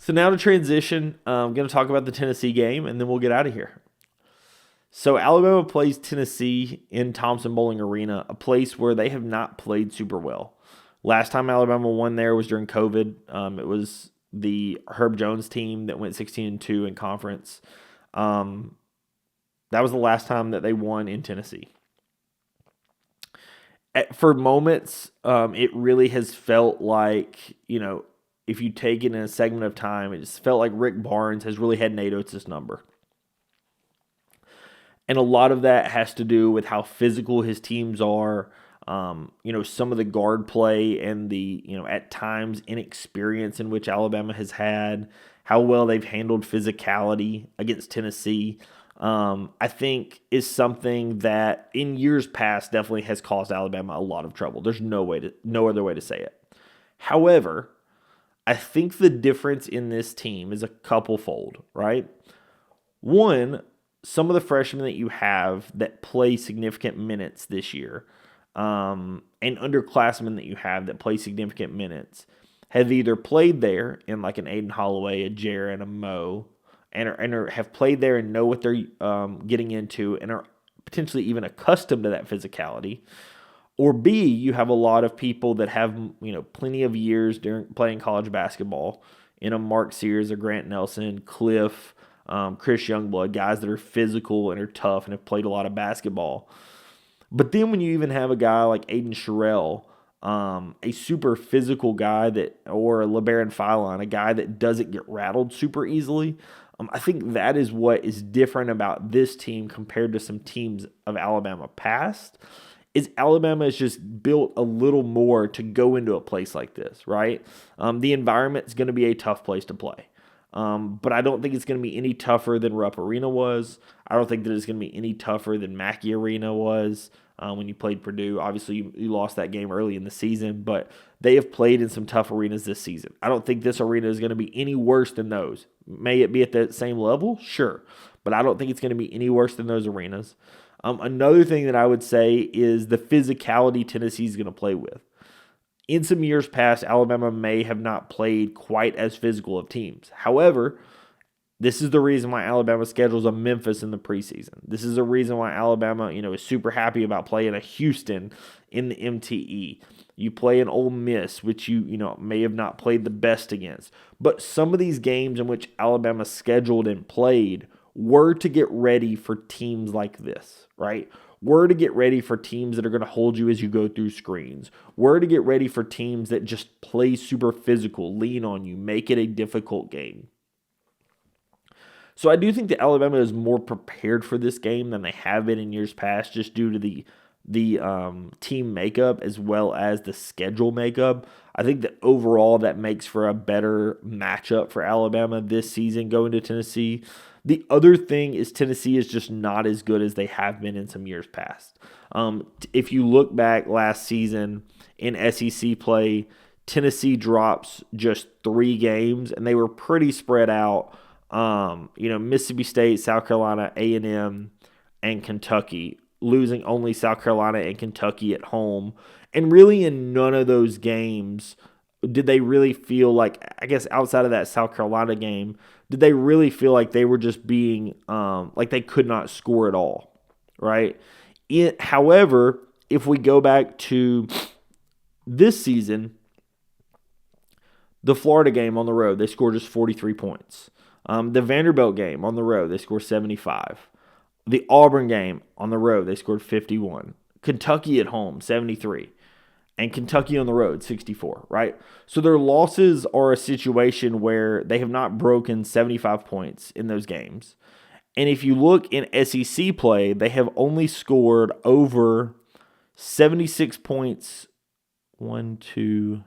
So now to transition, I'm going to talk about the Tennessee game, and then we'll get out of here. So Alabama plays Tennessee in Thompson-Boling Arena, a place where they have not played super well. Last time Alabama won there was during COVID. It was the Herb Jones team that went 16-2 in conference. That was the last time that they won in Tennessee. For moments, it really has felt like, if you take it in a segment of time, it just felt like Rick Barnes has really had Nate Oates' number. And a lot of that has to do with how physical his teams are. Some of the guard play and the, at times inexperience in which Alabama has had, how well they've handled physicality against Tennessee, I think is something that in years past definitely has caused Alabama a lot of trouble. There's no other way to say it. However, I think the difference in this team is a couple fold, right? One, some of the freshmen that you have that play significant minutes this year, and underclassmen that you have that play significant minutes, have either played there in like an Aiden Holloway, a Jaron, a Mo, and have played there and know what they're getting into and are potentially even accustomed to that physicality. Or B, you have a lot of people that have plenty of years during playing college basketball. Mark Sears, a Grant Nelson, Cliff, Chris Youngblood, guys that are physical and are tough and have played a lot of basketball. But then when you even have a guy like Aiden Sherrill, a super physical guy or a LeBaron Philon, a guy that doesn't get rattled super easily, I think that is what is different about this team compared to some teams of Alabama past. Is Alabama is just built a little more to go into a place like this, right? The environment is going to be a tough place to play. But I don't think it's going to be any tougher than Rupp Arena was. I don't think that it's going to be any tougher than Mackey Arena was when you played Purdue. Obviously, you lost that game early in the season, but they have played in some tough arenas this season. I don't think this arena is going to be any worse than those. May it be at the same level? Sure. But I don't think it's going to be any worse than those arenas. Another thing that I would say is the physicality Tennessee is going to play with. In some years past, Alabama may have not played quite as physical of teams. However, this is the reason why Alabama schedules a Memphis in the preseason. This is the reason why Alabama, is super happy about playing a Houston in the MTE. You play an Ole Miss, which you may have not played the best against. But some of these games in which Alabama scheduled and played were to get ready for teams like this, right? Were to get ready for teams that are going to hold you as you go through screens. Were to get ready for teams that just play super physical, lean on you, make it a difficult game. So I do think that Alabama is more prepared for this game than they have been in years past, just due to the team makeup as well as the schedule makeup. I think that overall that makes for a better matchup for Alabama this season going to Tennessee. The other thing is Tennessee is just not as good as they have been in some years past. If you look back last season in SEC play, Tennessee drops just 3 games, and they were pretty spread out. Mississippi State, South Carolina, A&M, and Kentucky, losing only South Carolina and Kentucky at home. And really in none of those games did they really feel like, I guess outside of that South Carolina game, did they really feel like they were just being, like they could not score at all, right? However, if we go back to this season, the Florida game on the road, they scored just 43 points. The Vanderbilt game on the road, they scored 75. The Auburn game on the road, they scored 51. Kentucky at home, 73. And Kentucky on the road, 64, right? So their losses are a situation where they have not broken 75 points in those games. And if you look in SEC play, they have only scored over 76 points 4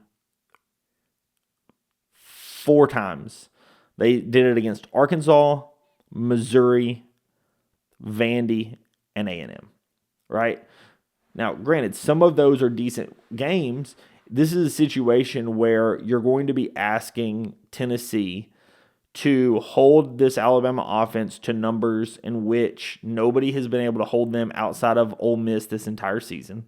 times. They did it against Arkansas, Missouri, Vandy, and A&M, right? Now, granted, some of those are decent games. This is a situation where you're going to be asking Tennessee to hold this Alabama offense to numbers in which nobody has been able to hold them outside of Ole Miss this entire season.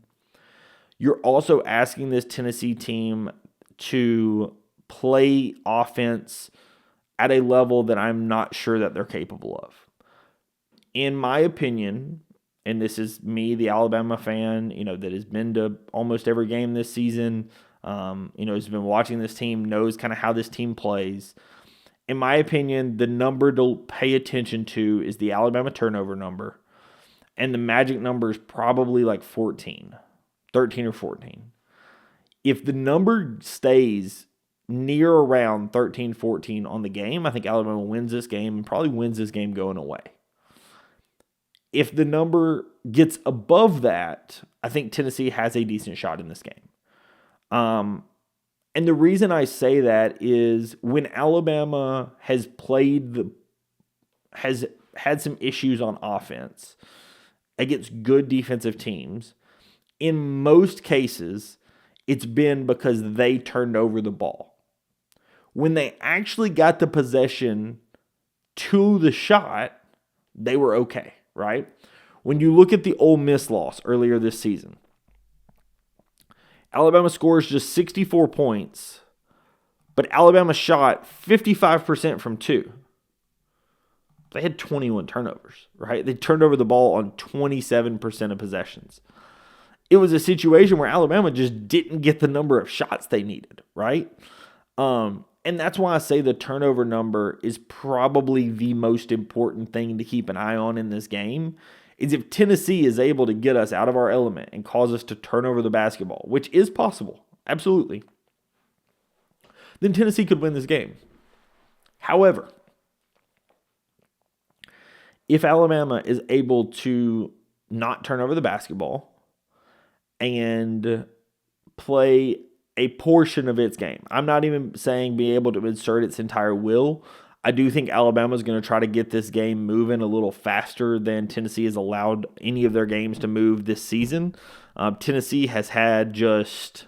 You're also asking this Tennessee team to play offense at a level that I'm not sure that they're capable of. In my opinion, and this is me, the Alabama fan, that has been to almost every game this season, has been watching this team, knows kind of how this team plays. In my opinion, the number to pay attention to is the Alabama turnover number. And the magic number is probably like 13 or 14. If the number stays near around 13, 14 on the game, I think Alabama wins this game and probably wins this game going away. If the number gets above that, I think Tennessee has a decent shot in this game. And the reason I say that is when Alabama has had some issues on offense against good defensive teams, in most cases, it's been because they turned over the ball. When they actually got the possession to the shot, they were okay, right? When you look at the Ole Miss loss earlier this season, Alabama scores just 64 points, but Alabama shot 55% from two. They had 21 turnovers, right? They turned over the ball on 27% of possessions. It was a situation where Alabama just didn't get the number of shots they needed, right? And that's why I say the turnover number is probably the most important thing to keep an eye on in this game. Is if Tennessee is able to get us out of our element and cause us to turn over the basketball, which is possible, absolutely, then Tennessee could win this game. However, if Alabama is able to not turn over the basketball and play a portion of its game, I'm not even saying be able to insert its entire will. I do think Alabama is going to try to get this game moving a little faster than Tennessee has allowed any of their games to move this season. Tennessee has had just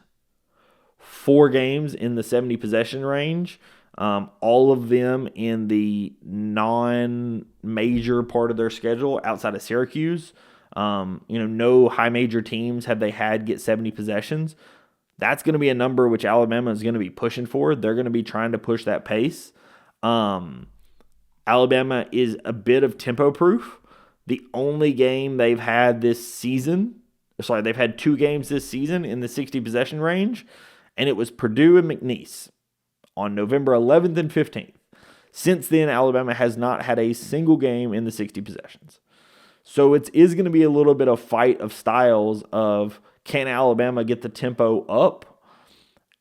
4 games in the 70 possession range, all of them in the non-major part of their schedule outside of Syracuse. No high major teams have they had get 70 possessions. That's going to be a number which Alabama is going to be pushing for. They're going to be trying to push that pace. Alabama is a bit of tempo proof. The only game they've had this season, they've had 2 games this season in the 60 possession range, and it was Purdue and McNeese on November 11th and 15th. Since then, Alabama has not had a single game in the 60 possessions. So it is going to be a little bit of fight of styles of can Alabama get the tempo up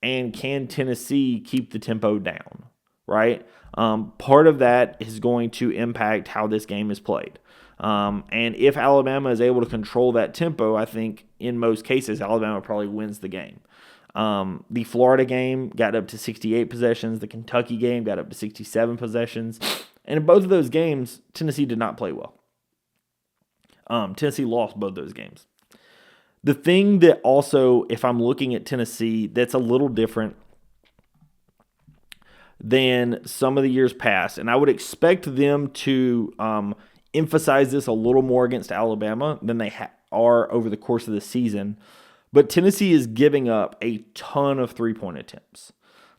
and can Tennessee keep the tempo down, right? Part of that is going to impact how this game is played. And if Alabama is able to control that tempo, I think in most cases, Alabama probably wins the game. The Florida game got up to 68 possessions. The Kentucky game got up to 67 possessions. And in both of those games, Tennessee did not play well. Tennessee lost both those games. The thing that also, if I'm looking at Tennessee, that's a little different than some of the years past, and I would expect them to emphasize this a little more against Alabama than they are over the course of the season, but Tennessee is giving up a ton of three-point attempts.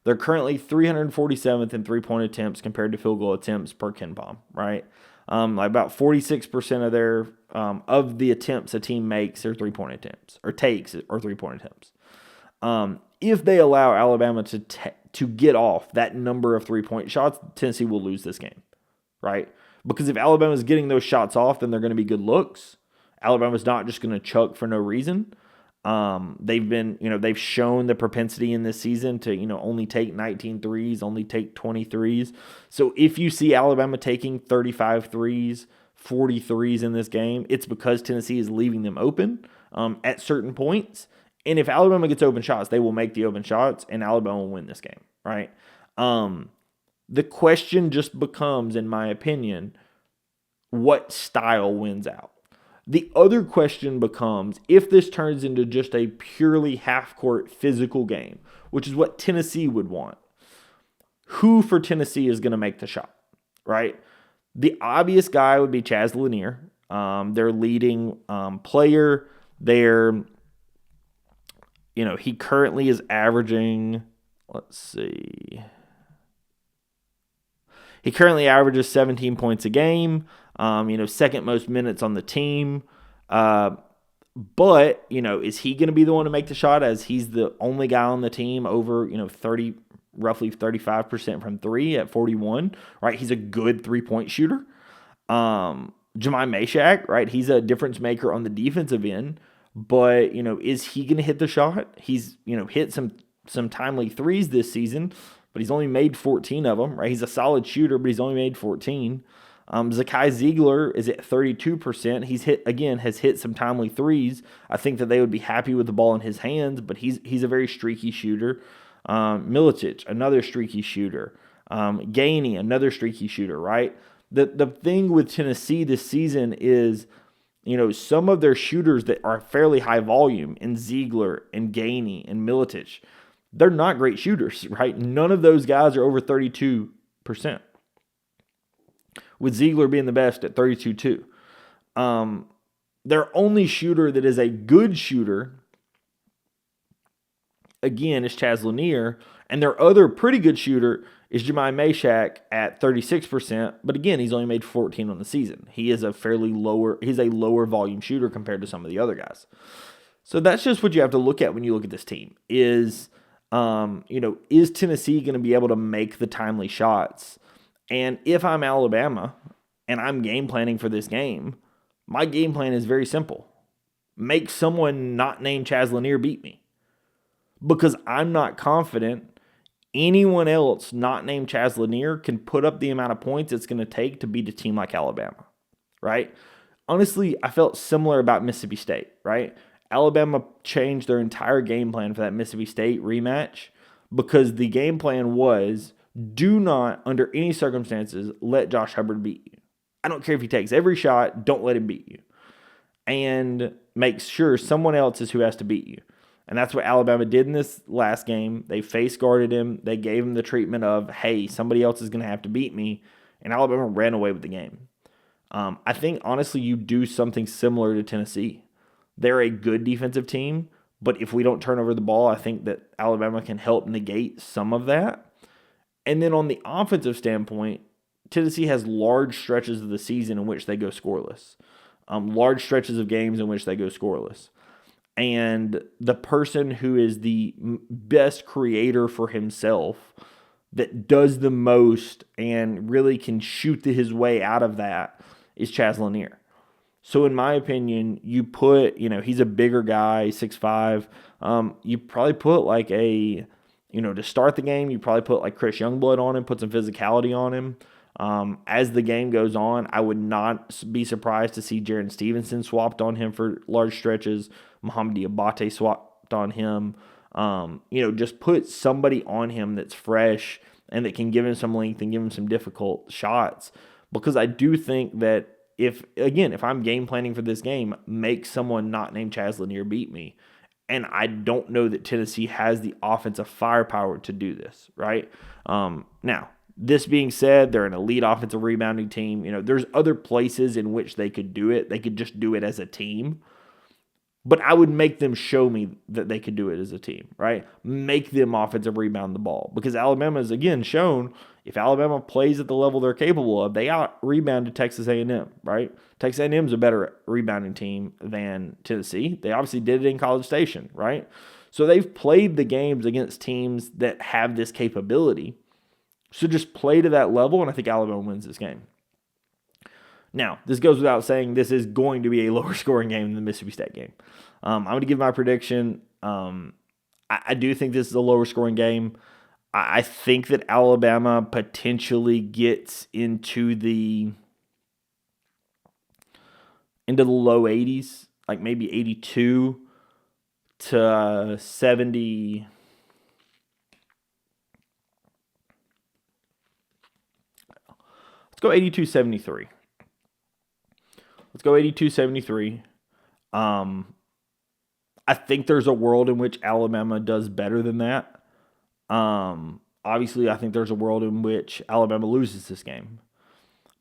They're currently 347th in three-point attempts compared to field goal attempts per KenPom, right? About 46% of their of the attempts a team makes are three-point attempts, or takes are three-point attempts. If they allow Alabama to get off that number of three-point shots, Tennessee will lose this game, right? Because if Alabama's getting those shots off, then they're going to be good looks. Alabama's not just going to chuck for no reason. They've shown the propensity in this season to, only take 19 threes, only take 20 threes. So if you see Alabama taking 35 threes, 40 threes in this game, it's because Tennessee is leaving them open at certain points. And if Alabama gets open shots, they will make the open shots, and Alabama will win this game, right? The question just becomes, in my opinion, what style wins out? The other question becomes, if this turns into just a purely half-court physical game, which is what Tennessee would want, who for Tennessee is going to make the shot, right? The obvious guy would be Chaz Lanier, their leading player. He currently is averaging, He currently averages 17 points a game, second most minutes on the team. But, is he going to be the one to make the shot as he's the only guy on the team over, roughly 35% from three at 41, right? He's a good 3-point shooter. Jemai Meshack, right? He's a difference maker on the defensive end, but, is he going to hit the shot? He's, hit some timely threes this season, but he's only made 14 of them, right? He's a solid shooter, but he's only made 14. Zakai Ziegler is at 32%. Has hit some timely threes. I think that they would be happy with the ball in his hands, but he's a very streaky shooter. Milicic, another streaky shooter. Gainey, another streaky shooter, right? The thing with Tennessee this season is, some of their shooters that are fairly high volume, in Ziegler and Gainey and Milicic, they're not great shooters, right? None of those guys are over 32%. With Ziegler being the best at 32.2. Their only shooter that is a good shooter, again, is Chaz Lanier, and their other pretty good shooter is Jemai Meshack at 36%, but again, he's only made 14 on the season. He's a lower volume shooter compared to some of the other guys. So that's just what you have to look at when you look at this team is Tennessee going to be able to make the timely shots? And if I'm Alabama and I'm game planning for this game, my game plan is very simple. Make someone not named Chaz Lanier beat me. Because I'm not confident anyone else not named Chaz Lanier can put up the amount of points it's going to take to beat a team like Alabama, right? Honestly, I felt similar about Mississippi State, right? Alabama changed their entire game plan for that Mississippi State rematch because the game plan was do not, under any circumstances, let Josh Hubbard beat you. I don't care if he takes every shot, don't let him beat you. And make sure someone else is who has to beat you. And that's what Alabama did in this last game. They face guarded him. They gave him the treatment of, hey, somebody else is going to have to beat me. And Alabama ran away with the game. I think, honestly, you do something similar to Tennessee. They're a good defensive team, but if we don't turn over the ball, I think that Alabama can help negate some of that. And then on the offensive standpoint, Tennessee has large stretches of the season in which they go scoreless. Large stretches of games in which they go scoreless. And the person who is the best creator for himself, that does the most and really can shoot his way out of that, is Chaz Lanier. So in my opinion, you put, he's a bigger guy, 6'5". You probably put like to start the game, you probably put like Chris Youngblood on him, put some physicality on him. As the game goes on, I would not be surprised to see Jaron Stevenson swapped on him for large stretches. Mohamed Diabate swapped on him. Just put somebody on him that's fresh and that can give him some length and give him some difficult shots. Because I do think that if I'm game planning for this game, make someone not named Chaz Lanier beat me. And I don't know that Tennessee has the offensive firepower to do this, right? Now, this being said, they're an elite offensive rebounding team. There's other places in which they could do it. They could just do it as a team. But I would make them show me that they could do it as a team, right? Make them offensive rebound the ball. Because Alabama has, again, shown if Alabama plays at the level they're capable of, they out-rebounded Texas A&M, right? Texas A&M is a better rebounding team than Tennessee. They obviously did it in College Station, right? So they've played the games against teams that have this capability. So just play to that level, and I think Alabama wins this game. Now, this goes without saying, this is going to be a lower scoring game than the Mississippi State game. I'm going to give my prediction. I do think this is a lower scoring game. I think that Alabama potentially gets into the low 80s, like maybe 82 to 70. Let's go 82-73. Let's go 82-73. I think there's a world in which Alabama does better than that. Obviously, I think there's a world in which Alabama loses this game.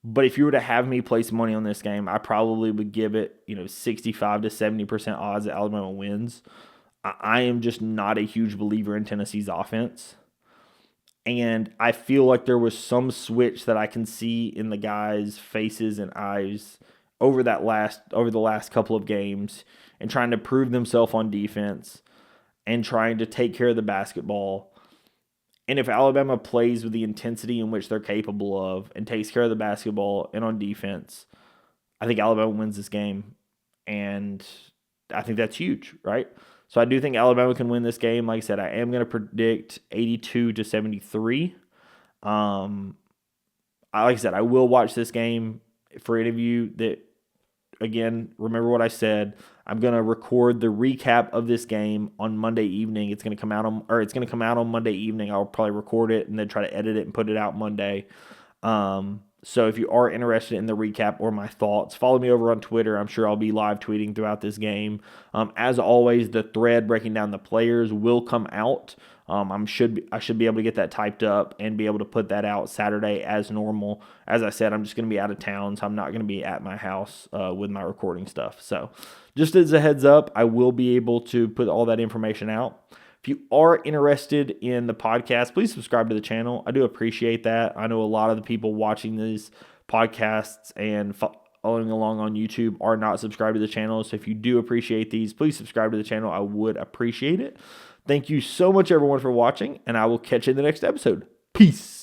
But if you were to have me place money on this game, I probably would give it, 65 to 70% odds that Alabama wins. I am just not a huge believer in Tennessee's offense. And I feel like there was some switch that I can see in the guys' faces and eyes over the last couple of games, and trying to prove themselves on defense and trying to take care of the basketball. And if Alabama plays with the intensity in which they're capable of and takes care of the basketball and on defense, I think Alabama wins this game. And I think that's huge, right? So I do think Alabama can win this game. Like I said, I am going to predict 82-73. Like I said, I will watch this game. For any of you that, again, remember what I said, I'm going to record the recap of this game on Monday evening. It's going to come out on Monday evening. I'll probably record it and then try to edit it and put it out Monday. So if you are interested in the recap or my thoughts, follow me over on Twitter. I'm sure I'll be live tweeting throughout this game. As always, the thread breaking down the players will come out. I should be able to get that typed up and be able to put that out Saturday as normal. As I said, I'm just going to be out of town, so I'm not going to be at my house with my recording stuff. So just as a heads up, I will be able to put all that information out. If you are interested in the podcast, please subscribe to the channel. I do appreciate that. I know a lot of the people watching these podcasts and following along on YouTube are not subscribed to the channel. So if you do appreciate these, please subscribe to the channel. I would appreciate it. Thank you so much, everyone, for watching, and I will catch you in the next episode. Peace.